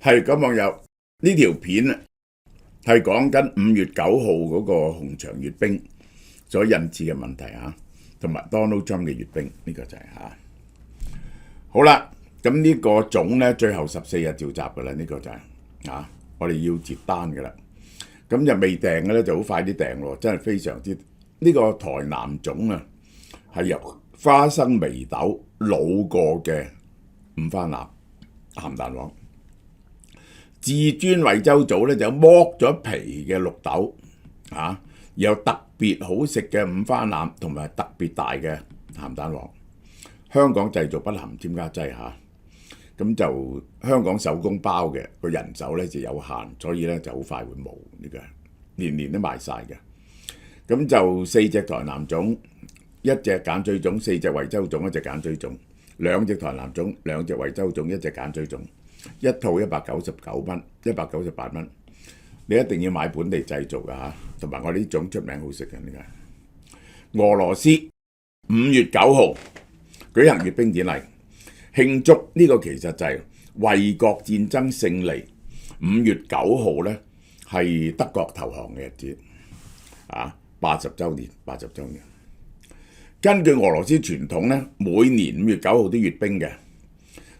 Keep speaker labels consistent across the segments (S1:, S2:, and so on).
S1: 係咁網友呢條片啊，係講緊5月9號嗰個紅場閱兵所引致嘅問題啊，同埋 Donald Trump 嘅閱兵呢個就係好啦。咁呢個總咧最後14日召集㗎啦，呢個就係我哋要接單㗎啦。咁就未訂嘅咧就好快啲訂喎，真係非常之呢個台南總啊，係由花生眉豆老過嘅五花腩鹹蛋黃。至尊惠州組咧就剝咗皮嘅綠豆有特別好食嘅五花腩同埋特別大嘅鹹蛋黃，香港製造不含添加劑咁就香港手工包嘅個人手咧就有限，所以咧就好快會冇呢個，年年都賣晒嘅。咁就4隻台南粽，1隻鹼水粽，4隻惠州粽，1隻鹼水粽，2隻台南粽，2隻惠州粽，1隻鹼水粽，一套199蚊，198蚊。你一定要買本地製造㗎同埋我哋啲粽出名好食嘅呢個。俄羅斯5月9號舉行閱兵典禮，慶祝呢個其實就係衛國戰爭勝利。5月9號咧係德國投降嘅日子80週年。根據俄羅斯傳統咧，每年5月9號都閱兵嘅。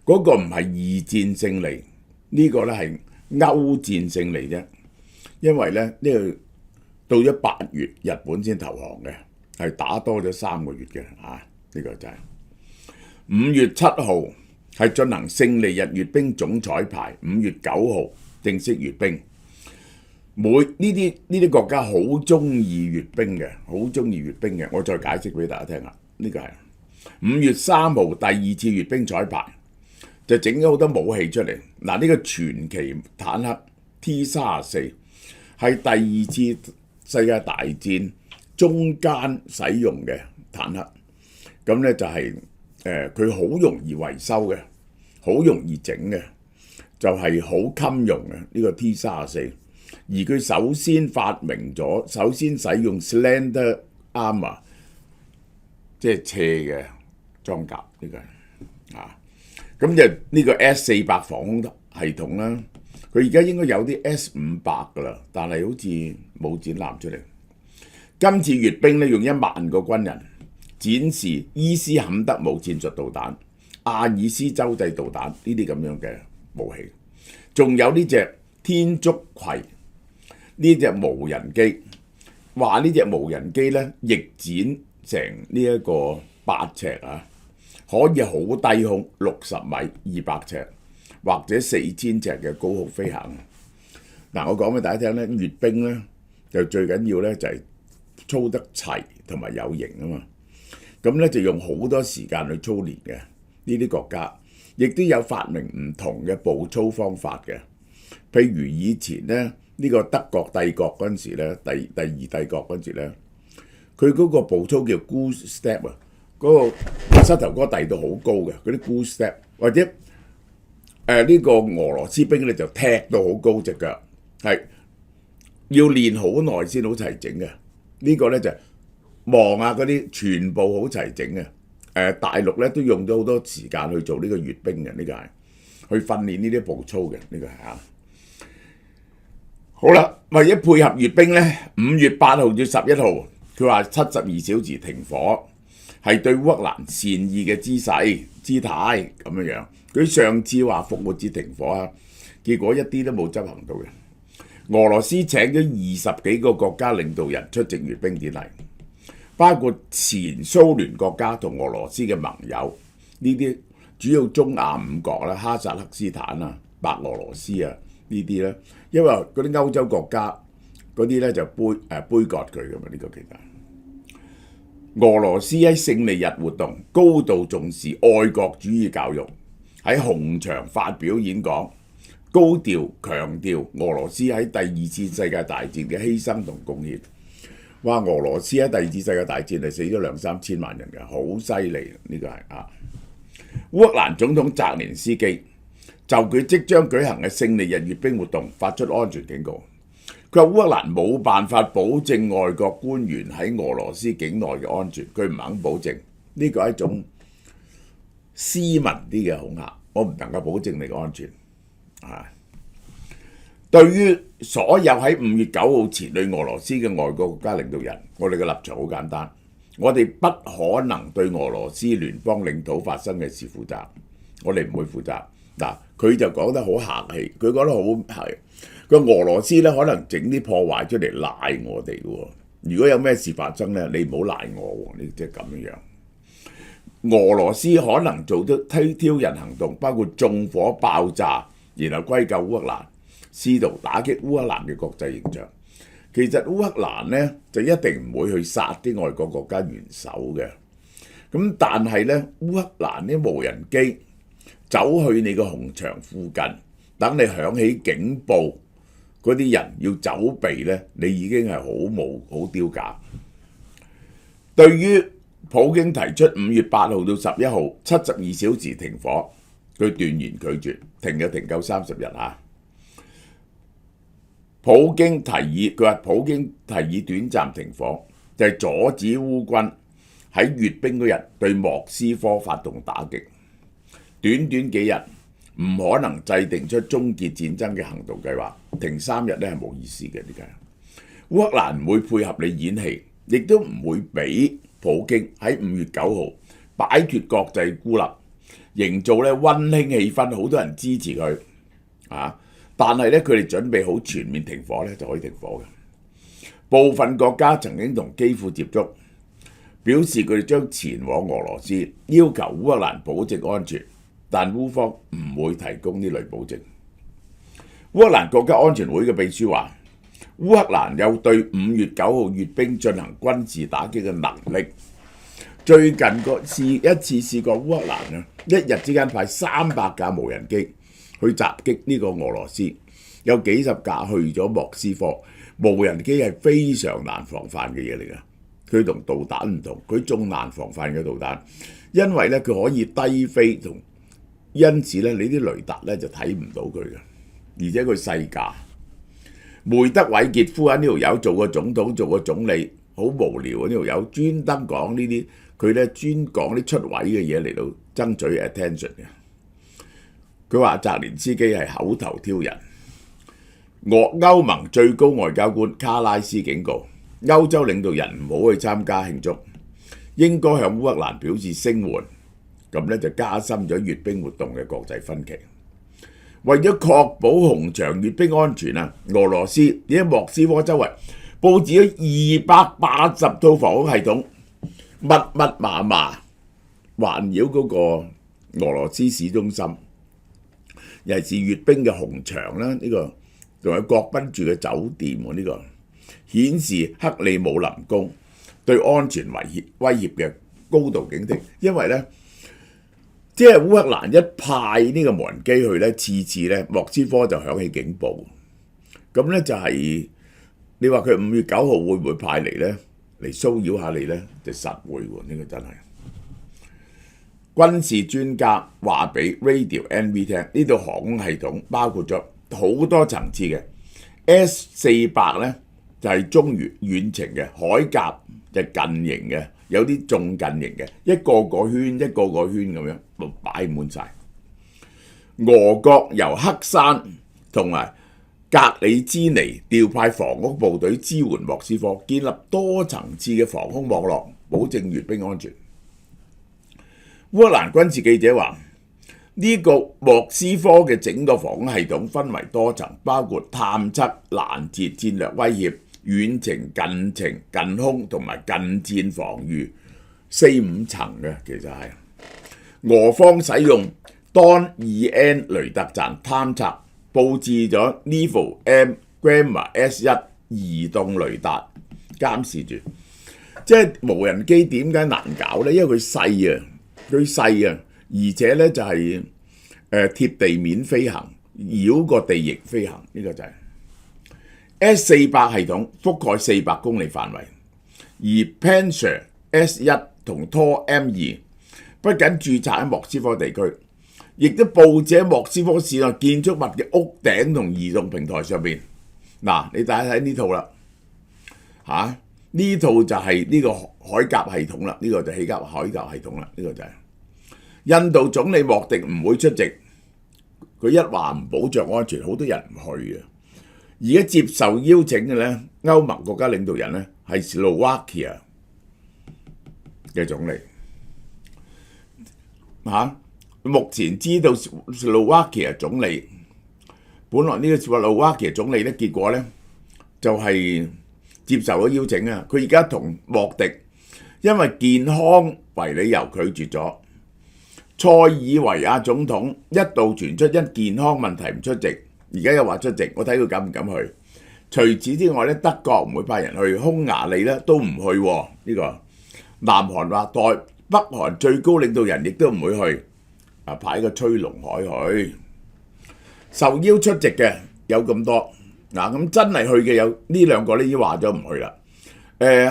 S1: 嗰個唔係二戰勝利，呢個咧係歐戰勝利啫。因為咧呢個到咗8月日本先投降嘅，係打多咗3個月嘅呢個就係5月7號係進行勝利日閱兵總彩排，5月9號正式閱兵。呢啲國家好中意閱兵嘅，我再解釋俾大家聽下。呢個係5月3號第2次閱兵彩排，就整咗好多武器出嚟。呢個傳奇坦克 T-34係第2次世界大戰中間使用嘅坦克。咁咧就係佢好容易維修嘅，好容易整嘅，就係好襟用嘅呢個 T-34。而佢首先使用 slender armor， 即係斜嘅裝甲呢個咁就呢個 S400 防空系統啦。佢而家應該有啲 S500㗎啦，但係好似冇展覽出嚟。今次閱兵咧用1萬個軍人展示伊斯坎德姆戰術導彈、阿爾斯洲際導彈呢啲咁樣嘅武器，仲有呢隻天竺葵呢隻無人機，話呢隻無人機咧翼展成呢一個8尺可以好低空60米200尺或者4000尺嘅高空飛行。我講俾大家聽咧，閱兵咧就最緊要咧就係操得齊同埋有型嘛。咁咧就用好多時間去操練嘅。呢啲國家亦都有發明唔同嘅步操方法嘅。譬如以前咧呢個德國帝國嗰陣時咧，第二帝國嗰陣時咧，佢嗰個步操叫 goose step 嗰個膝頭哥遞到好高嘅嗰啲 goose step， 或者呢個俄羅斯兵咧就踢到好高隻腳，係要練好耐先好齊整嘅。呢個咧就望下嗰啲全部好齊整嘅。大陸咧都用咗好多時間去做呢個閱兵嘅，呢個係去訓練呢啲步操嘅，呢個係好啦，為咗配合閱兵咧，5月8號至11號，佢話72小時停火，係對烏克蘭善意嘅姿態咁樣。佢上次話復活節停火結果一啲都冇執行到嘅。俄羅斯請咗20幾個國家領導人出席閱兵典禮，包括前蘇聯國家同俄羅斯嘅盟友，呢啲主要中亞5國啦，哈薩克斯坦白俄羅斯呢啲咧，因為嗰啲歐洲國家嗰啲咧就杯葛佢㗎嘛。呢個其實俄羅斯喺勝利日活動高度重視愛國主義教育，喺紅場發表演講，高調強調俄羅斯喺第2次世界大戰嘅犧牲同貢獻。話俄羅斯喺第2次世界大戰係死咗2-3千萬人嘅，好犀利。呢個係烏克蘭總統澤連斯基就佢即將舉行嘅勝利日閱兵活動發出安全警告。佢話烏克蘭冇辦法保證外國官員喺俄羅斯境內嘅安全，佢唔肯保證。呢個係一種斯文啲嘅恐嚇，我唔能夠保證你嘅安全。對於所有喺5月9號前對俄羅斯嘅外國國家領導人，我哋嘅立場好簡單，我哋不可能對俄羅斯聯邦領土發生嘅事負責，我哋唔會負責。嗱，佢就講得好客氣，佢講得好係，佢俄羅斯咧可能整啲破壞出嚟賴我哋喎。如果有咩事發生咧，你唔好賴我喎，你即係咁樣。俄羅斯可能做咗挑釁行動，包括縱火、爆炸，然後歸咎烏克蘭，試圖打擊烏克蘭嘅國際形象。其實烏克蘭咧就一定唔會去殺啲外國國家元首嘅。咁但係咧，烏克蘭啲無人機走去你個紅牆附近，等你響起警報，嗰啲人要走避咧，你已經係好丟架。對於普京提出5月8號到11號72小時停火，佢斷然拒絕，停就停夠30日嚇。普京提議短暫停火，就係阻止烏軍喺閱兵嗰日對莫斯科發動打擊。短短幾日唔可能制定出終結戰爭嘅行動計劃，停3日咧係冇意思嘅。點解？烏克蘭唔會配合你演戲，亦都唔會俾普京喺5月9號擺脫國際孤立，營造咧溫馨氣氛，好多人支持佢啊！但係咧，佢哋準備好全面停火咧就可以停火嘅。部分國家曾經同基輔接觸，表示佢哋將前往俄羅斯，要求烏克蘭保證安全。但烏方唔會提供呢類保證。烏克蘭國家安全會嘅秘書話，烏克蘭有對5月9號閱兵進行軍事打擊嘅能力。最近一次試過烏克蘭一日之間派300架無人機去襲擊呢個俄羅斯，有幾十架去咗莫斯科。無人機係非常難防範嘅嘢嚟㗎，佢同導彈唔同，佢仲難防範嘅導彈，因為咧佢可以低飛同。因此咧，你啲雷達咧就睇唔到佢嘅，而且佢細架。梅德韋傑夫喺呢條友做過總統、做過總理，好無聊啊！呢條友專登講呢啲，佢咧專講啲出位嘅嘢嚟到爭取 attention 嘅。佢話澤連斯基係口頭挑人。歐盟最高外交官卡拉斯警告，歐洲領導人唔好去參加慶祝，應該向烏克蘭表示聲援。咁咧就加深咗閱兵活動嘅國際分歧。為咗確保紅場閱兵安全啊，俄羅斯喺莫斯科周圍佈置咗280套防空系統，密麻麻環繞嗰個俄羅斯市中心。尤其是閱兵嘅紅場啦，呢個仲有國賓住嘅酒店喎，呢個顯示克里姆林宮對安全威脅嘅高度警惕，因為咧。即係烏克蘭一派呢個無人機去咧，次咧莫斯科就響起警報。咁咧就係你話佢5月9號會唔會派嚟咧嚟騷擾下你咧？就實會喎，呢個真係。軍事專家話俾 Radio NV 聽，呢度航空系統包括咗好多層次嘅 S-400咧，就係中遠程嘅，海鴿就係近型嘅。有啲仲近型嘅，一個個圈咁樣擺滿晒。俄國由黑山同埋格里茲尼調派防空部隊支援莫斯科，建立多層次嘅防空網絡，保證閱兵安全。烏克蘭軍事記者話：呢個莫斯科嘅整個防空系統分為多層，包括探測、攔截、戰略威脅、遠程、近程、近空同埋近戰防禦4-5層嘅，其實係俄方使用 Don2N 雷達站探測，佈置咗 Level M、Gamma S1 移動雷達監視住。即係無人機點解難搞呢？因為佢細啊，而且咧就係貼地面飛行，繞過地形飛行，呢個就係。S-400系統覆蓋400公里範圍，而 Pantsir S1 同 Tor M2 不僅註冊喺莫斯科地區，亦都佈置喺莫斯科市內建築物嘅屋頂同移動平台上邊。嗱，你睇睇呢套啦，呢套就係呢個海鴿系統啦，呢個就係海鴿系統啦，呢個就係。印度總理莫迪唔會出席，佢一話唔保障安全，好多人唔去嘅。而家接受邀請嘅咧，歐盟國家領導人咧係 Slovakia 嘅總理嚇。目前知道 Slovakia 總理，本來呢個 Slovakia 總理咧，結果咧就係接受咗邀請啊。佢而家同莫迪因為健康為理由拒絕咗。塞爾維亞總統一度傳出因健康問題唔出席，而家又話出席，我睇佢敢唔敢去。除此之外咧，德國唔會派人去，匈牙利咧都唔去喎。呢個南韓話北韓最高領導人亦都唔會去，派個崔龍海去。受邀出席嘅有咁多，咁真係去嘅有呢兩個咧已經話咗唔去啦。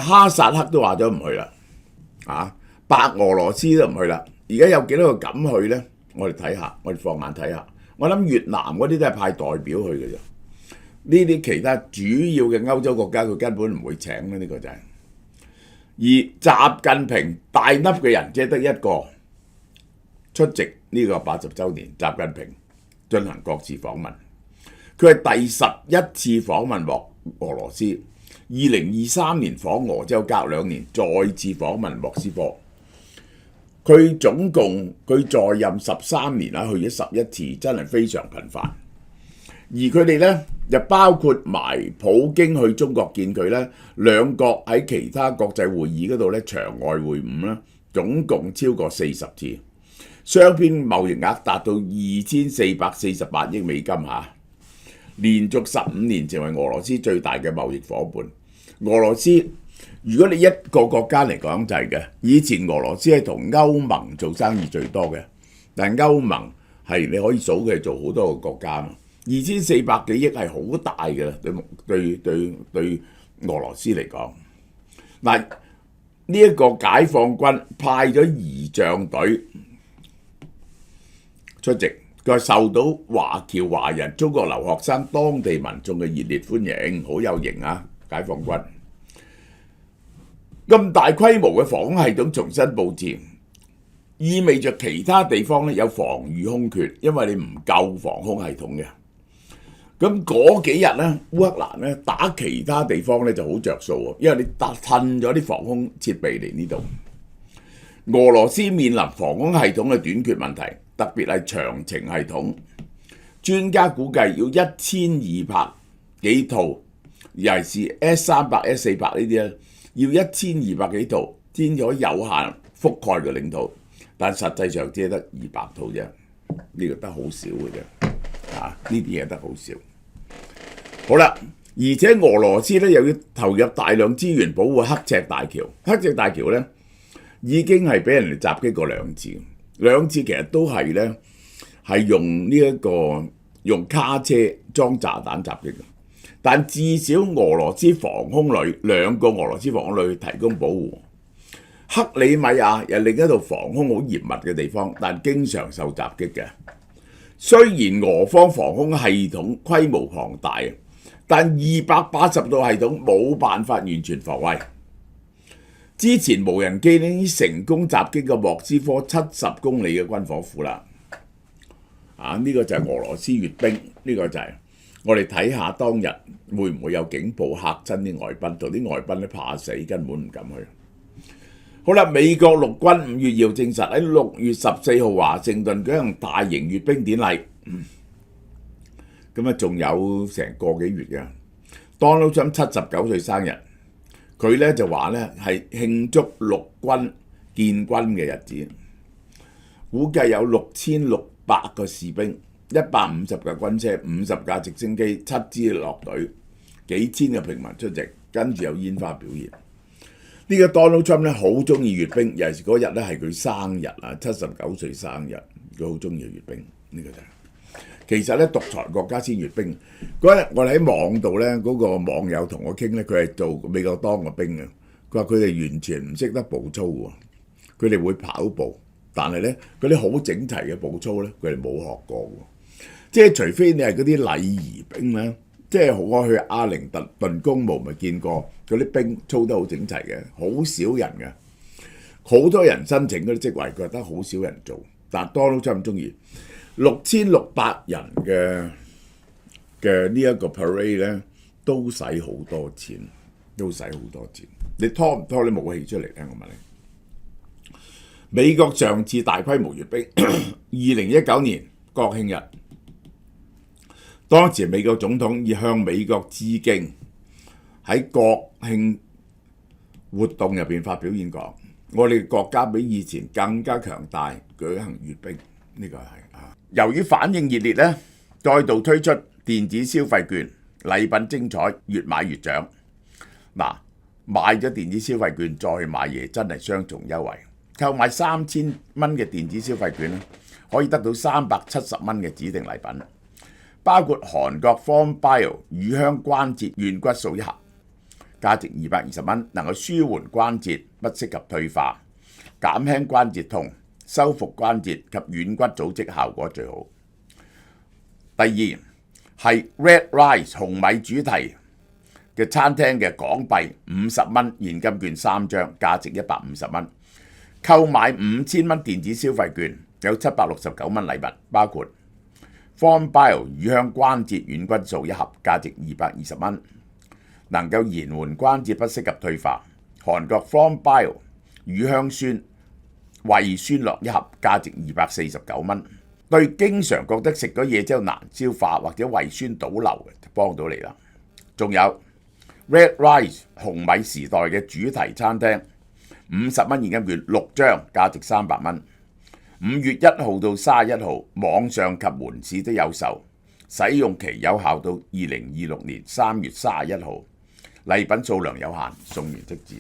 S1: 哈薩克都話咗唔去啦，白俄羅斯都唔去啦。而家有幾多個敢去呢？我哋睇下，我哋放眼睇下。我諗越南嗰啲都係派代表去嘅啫。呢啲其他主要嘅歐洲國家佢根本唔會請咧，呢個就係。而習近平大粒嘅人只係得一個出席呢個80週年，習近平進行國事訪問。佢係第11次訪問俄羅斯，2023年訪俄之後隔2年再次訪問莫斯科。佢總共佢在任13年啦，去咗11次，真係非常頻繁。而佢哋咧就包括埋普京去中國見佢咧，兩國喺其他國際會議嗰度咧場外會晤啦，總共超過40次，雙邊貿易額達到2448億美金嚇，連續15年成為俄羅斯最大嘅貿易夥伴。俄羅斯如果你一個國家嚟講就係嘅，以前俄羅斯係同歐盟做生意最多嘅，但係歐盟係你可以數佢做好多個國家嘛，2400幾億係好大嘅啦，對俄羅斯嚟講。嗱，呢一個解放軍派咗儀仗隊出席，佢受到華僑華人、中國留學生、當地民眾嘅熱烈歡迎，好有型啊！解放軍咁大規模嘅防空系統重新佈置，意味着其他地方咧有防禦空缺，因為你唔夠防空系統嘅。咁嗰幾日咧，烏克蘭咧打其他地方咧就好着數喎，因為你褪咗啲防空設備嚟呢度。俄羅斯面臨防空系統嘅短缺問題，特別係長程系統。專家估計要1200幾套，尤其是 S300、S400 呢啲咧，要1200幾套先可以有限覆蓋嘅領土，但實際上只係得200套啫，呢個得好少嘅啫。呢啲嘢得好少。好啦，而且俄羅斯咧又要投入大量資源保護刻赤大橋。刻赤大橋咧已經係俾人哋襲擊過2次，兩次其實都係咧係用卡車裝炸彈襲擊嘅。但至少俄羅斯防空旅2個俄羅斯防空旅提供保護。克里米亞又另一度防空好嚴密嘅地方，但經常受襲擊嘅。雖然俄方防空系統規模龐大，但280套系統冇辦法完全防衛。之前無人機已經成功襲擊過莫斯科70公里嘅軍火庫啦。呢個就係俄羅斯閱兵，呢個就係我哋睇下當日會唔會有警報嚇親啲外賓，到啲外賓咧怕死，根本唔敢去。好啦，美國陸軍5月要證實喺6月14號華盛頓舉行大型閱兵典禮，咁仲有成個幾月嘅。Donald Trump 79歲生日，佢咧就話咧係慶祝陸軍建軍嘅日子，估計有6600個士兵、150架軍車、50架直升機、7支樂隊、幾千個平民出席，跟住有煙花表演。呢個 Donald Trump 咧好中意閱兵，尤其是嗰日咧係佢生日啊，79歲生日，佢好中意閱兵。呢個就係其實咧獨裁國家先閱兵。嗰日我哋喺網度咧，嗰個網友同我傾咧，佢係做美國當過兵嘅。佢話佢哋完全唔識得步操喎，佢哋會跑步，但係咧嗰啲好整齊嘅步操咧，佢哋冇學過喎。即係除非你係嗰啲禮儀兵咧。即係我去阿靈頓公墓咪見過嗰啲兵操得好整齊嘅，好少人嘅，好多人申請嗰啲職位，佢覺得好少人做。但係 Donald Trump 咁中意6600人嘅嘅呢一個 parade 咧，都使好多錢，你拖唔拖啲武器出嚟咧？我問你，美國上次大規模閱兵，2019年國慶日，當時美國總統已向美國致敬，喺國慶活動入邊發表演講。我哋國家比以前更加強大，舉行閱兵，呢個係啊。由於反應熱烈咧，再度推出電子消費券，禮品精彩，越買越獎。嗱，買咗電子消費券再買嘢，真係雙重優惠。購買3000蚊嘅電子消費券咧，可以得到370蚊嘅指定禮品，包括韓國 FormBio 乳香關節軟骨素1盒，價值220蚊，能夠舒緩關節，不適合退化，減輕關節痛，修復關節及軟骨組織效果最好。第二係 Red Rice 紅米主題嘅餐廳嘅港幣50蚊現金券3張，價值150蚊。購買5000蚊電子消費券有769蚊禮物，包括 FormBio 乳香關節軟骨素1盒，價值220蚊，能夠延緩關節不適合退化。韓國 FormBio 乳香酸胃酸樂1盒，價值249蚊。對經常覺得食咗嘢之後難消化或者胃酸倒流嘅，就幫到你啦。仲有 Red Rice 紅米時代嘅主題餐廳50蚊現金券6張，價值300蚊。5月1號到31號，網上及門市都有售，使用期有效到2026年3月31號，禮品數量有限，送完即止。